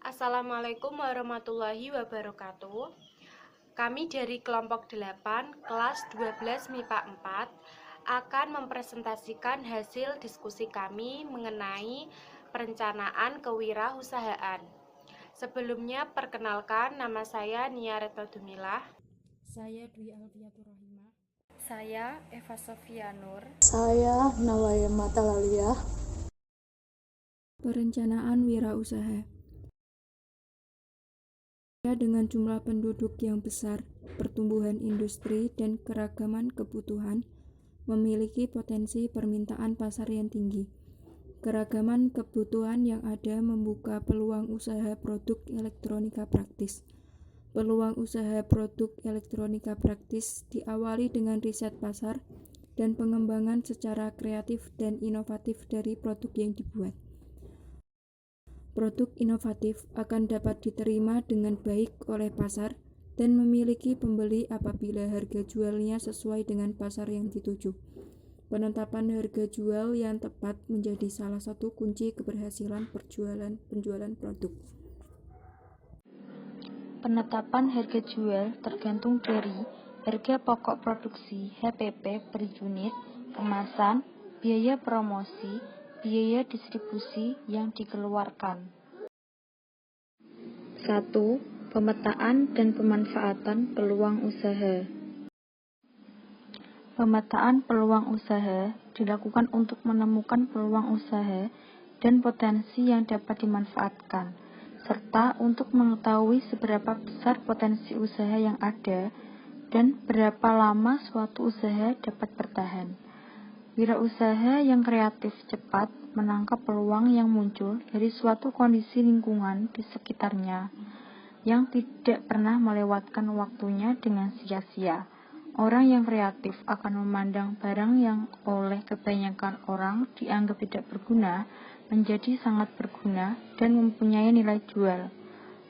Assalamualaikum warahmatullahi wabarakatuh. Kami dari kelompok 8, kelas 12 MIPA 4 akan mempresentasikan hasil diskusi kami mengenai perencanaan kewirausahaan. Sebelumnya perkenalkan, nama saya Nia Retno Dumilah. Saya Dwi Alfiatur Rahimah. Saya Eva Sofia Nur. Saya Nawaya Matalaliah. Perencanaan wirausaha. Dengan jumlah penduduk yang besar, pertumbuhan industri, dan keragaman kebutuhan, memiliki potensi permintaan pasar yang tinggi. Keragaman kebutuhan yang ada membuka peluang usaha produk elektronika praktis. Peluang usaha produk elektronika praktis diawali dengan riset pasar dan pengembangan secara kreatif dan inovatif dari produk yang dibuat. Produk inovatif akan dapat diterima dengan baik oleh pasar dan memiliki pembeli apabila harga jualnya sesuai dengan pasar yang dituju. Penetapan harga jual yang tepat menjadi salah satu kunci keberhasilan penjualan produk. Penetapan harga jual tergantung dari harga pokok produksi HPP per unit, kemasan, biaya promosi, biaya distribusi yang dikeluarkan. 1. Pemetaan dan pemanfaatan peluang usaha. Pemetaan peluang usaha dilakukan untuk menemukan peluang usaha dan potensi yang dapat dimanfaatkan, serta untuk mengetahui seberapa besar potensi usaha yang ada dan berapa lama suatu usaha dapat bertahan. Wirausaha yang kreatif cepat menangkap peluang yang muncul dari suatu kondisi lingkungan di sekitarnya yang tidak pernah melewatkan waktunya dengan sia-sia. Orang yang kreatif akan memandang barang yang oleh kebanyakan orang dianggap tidak berguna menjadi sangat berguna dan mempunyai nilai jual.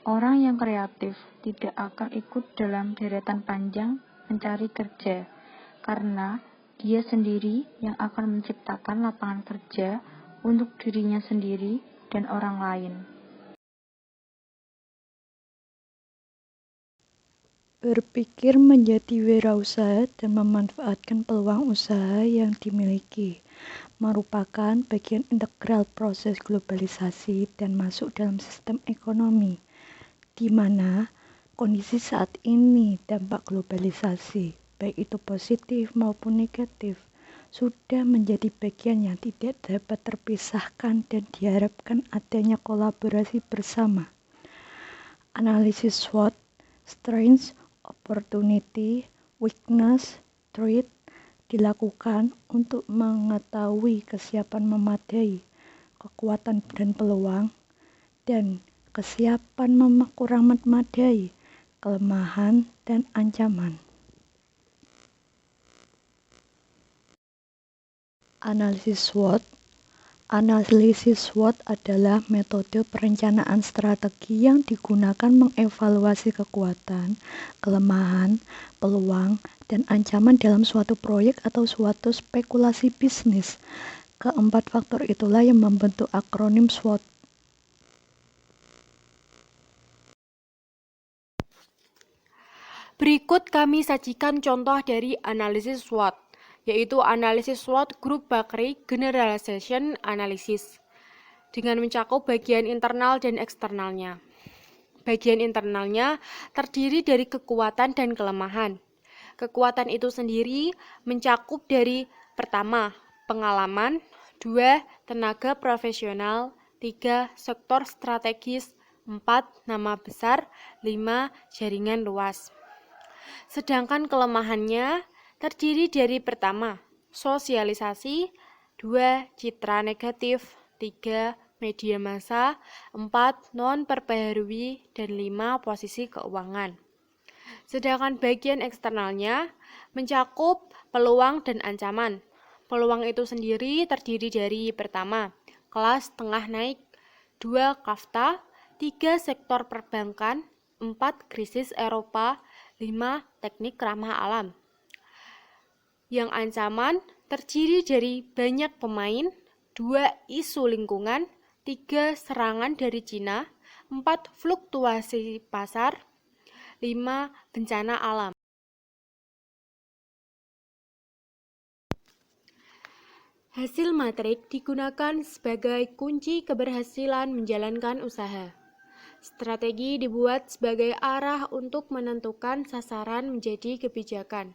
Orang yang kreatif tidak akan ikut dalam deretan panjang mencari kerja, karena dia sendiri yang akan menciptakan lapangan kerja untuk dirinya sendiri dan orang lain. Berpikir menjadi wirausaha dan memanfaatkan peluang usaha yang dimiliki merupakan bagian integral proses globalisasi dan masuk dalam sistem ekonomi, di mana kondisi saat ini dampak globalisasi, baik itu positif maupun negatif, sudah menjadi bagian yang tidak dapat terpisahkan dan diharapkan adanya kolaborasi bersama. Analisis SWOT, Strengths, Opportunity, Weakness, Threat dilakukan untuk mengetahui kesiapan memadai, kekuatan dan peluang, dan kesiapan kurang memadai, kelemahan dan ancaman. Analisis SWOT. Analisis SWOT adalah metode perencanaan strategi yang digunakan mengevaluasi kekuatan, kelemahan, peluang, dan ancaman dalam suatu proyek atau suatu spekulasi bisnis. Keempat faktor itulah yang membentuk akronim SWOT. Berikut kami sajikan contoh dari analisis SWOT, yaitu analisis SWOT Group Bakery Generalization Analysis, dengan mencakup bagian internal dan eksternalnya. Bagian internalnya terdiri dari kekuatan dan kelemahan. Kekuatan itu sendiri mencakup dari pertama, pengalaman, 2, tenaga profesional, 3, sektor strategis, 4, nama besar, 5, jaringan luas. Sedangkan kelemahannya terdiri dari pertama, sosialisasi, 2, citra negatif, 3, media massa, 4, non-perbaharui, dan 5, posisi keuangan. Sedangkan bagian eksternalnya mencakup peluang dan ancaman. Peluang itu sendiri terdiri dari pertama, kelas tengah naik, 2, kafta, 3, sektor perbankan, 4, krisis Eropa, 5, teknik ramah alam. Yang ancaman terdiri dari banyak pemain, 2, isu lingkungan, 3, serangan dari Cina, 4. Fluktuasi pasar. 5. Bencana alam. Hasil matrik digunakan sebagai kunci keberhasilan menjalankan usaha. Strategi dibuat sebagai arah untuk menentukan sasaran menjadi kebijakan.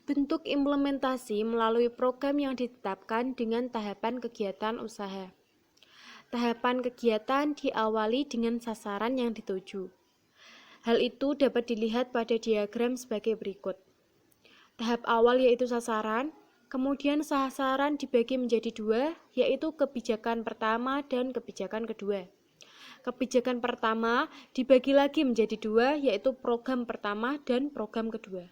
Bentuk implementasi melalui program yang ditetapkan dengan tahapan kegiatan usaha. Tahapan kegiatan diawali dengan sasaran yang dituju. Hal itu dapat dilihat pada diagram sebagai berikut. Tahap awal yaitu sasaran. Kemudian sasaran dibagi menjadi 2, yaitu kebijakan pertama dan kebijakan kedua. Kebijakan pertama dibagi lagi menjadi 2, yaitu program pertama dan program kedua.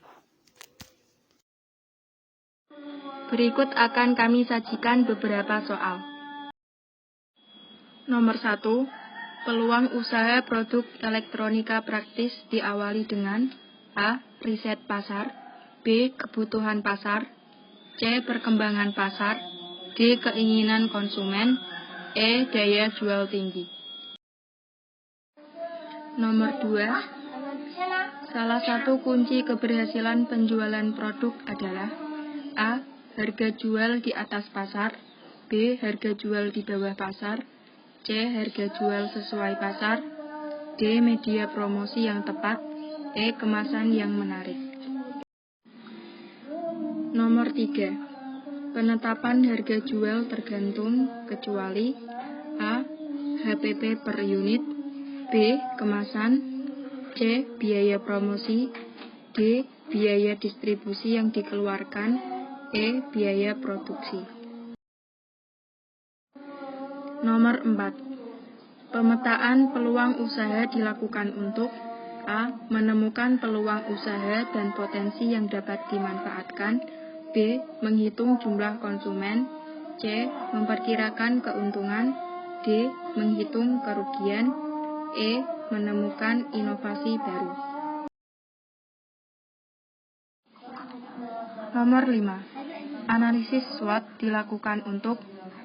Berikut akan kami sajikan beberapa soal. Nomor 1. Peluang usaha produk elektronika praktis diawali dengan A. Riset pasar, B. Kebutuhan pasar, C. Perkembangan pasar, D. Keinginan konsumen, E. Daya jual tinggi. Nomor 2. Salah satu kunci keberhasilan penjualan produk adalah A. Harga jual di atas pasar, B. Harga jual di bawah pasar, C. Harga jual sesuai pasar, D. Media promosi yang tepat, E. Kemasan yang menarik. Nomor 3. Penetapan harga jual tergantung kecuali A. HPP per unit, B. Kemasan, C. Biaya promosi, D. Biaya distribusi yang dikeluarkan, E. Biaya produksi. Nomor 4. Pemetaan peluang usaha dilakukan untuk A. Menemukan peluang usaha dan potensi yang dapat dimanfaatkan, B. Menghitung jumlah konsumen, C. Memperkirakan keuntungan, D. Menghitung kerugian, E. Menemukan inovasi baru. Nomor 5. Analisis SWOT dilakukan untuk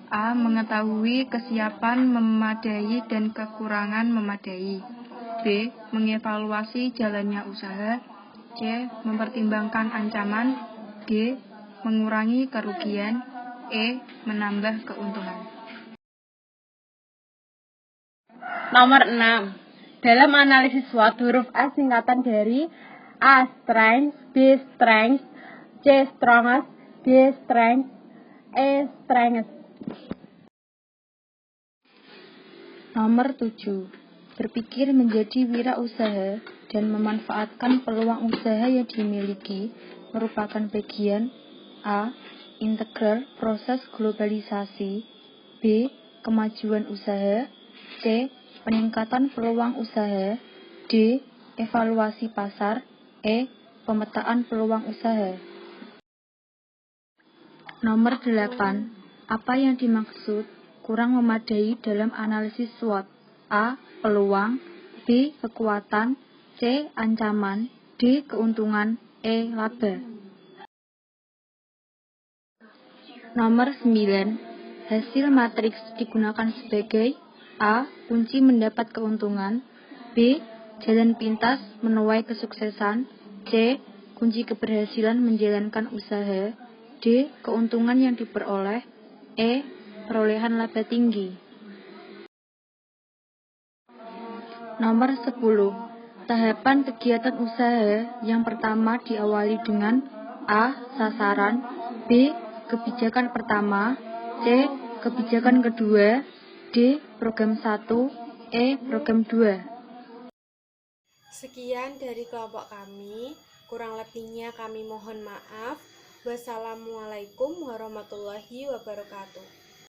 A. Mengetahui kesiapan memadai dan kekurangan memadai, B. Mengevaluasi jalannya usaha, C. Mempertimbangkan ancaman, D. Mengurangi kerugian, E. Menambah keuntungan. Nomor 6. Dalam analisis SWOT, huruf A singkatan dari A. Strength, B. Strength, C. Strongest, D. Strength, E. Strengths. Nomor 7. Berpikir menjadi wirausaha dan memanfaatkan peluang usaha yang dimiliki merupakan bagian A. Integral proses globalisasi, B. Kemajuan usaha, C. Peningkatan peluang usaha, D. Evaluasi pasar, E. Pemetaan peluang usaha. Nomor 8. Apa yang dimaksud kurang memadai dalam analisis SWOT? A. Peluang, B. Kekuatan, C. Ancaman, D. Keuntungan, E. Laba. Nomor 9. Hasil matriks digunakan sebagai A. Kunci mendapat keuntungan, B. Jalan pintas menuai kesuksesan, C. Kunci keberhasilan menjalankan usaha, D. Keuntungan yang diperoleh, E. Perolehan laba tinggi. Nomor 10. Tahapan kegiatan usaha yang pertama diawali dengan A. Sasaran, B. Kebijakan pertama, C. Kebijakan kedua, D. Program 1, E. Program 2. Sekian dari kelompok kami, kurang lebihnya kami mohon maaf. Wassalamualaikum warahmatullahi wabarakatuh.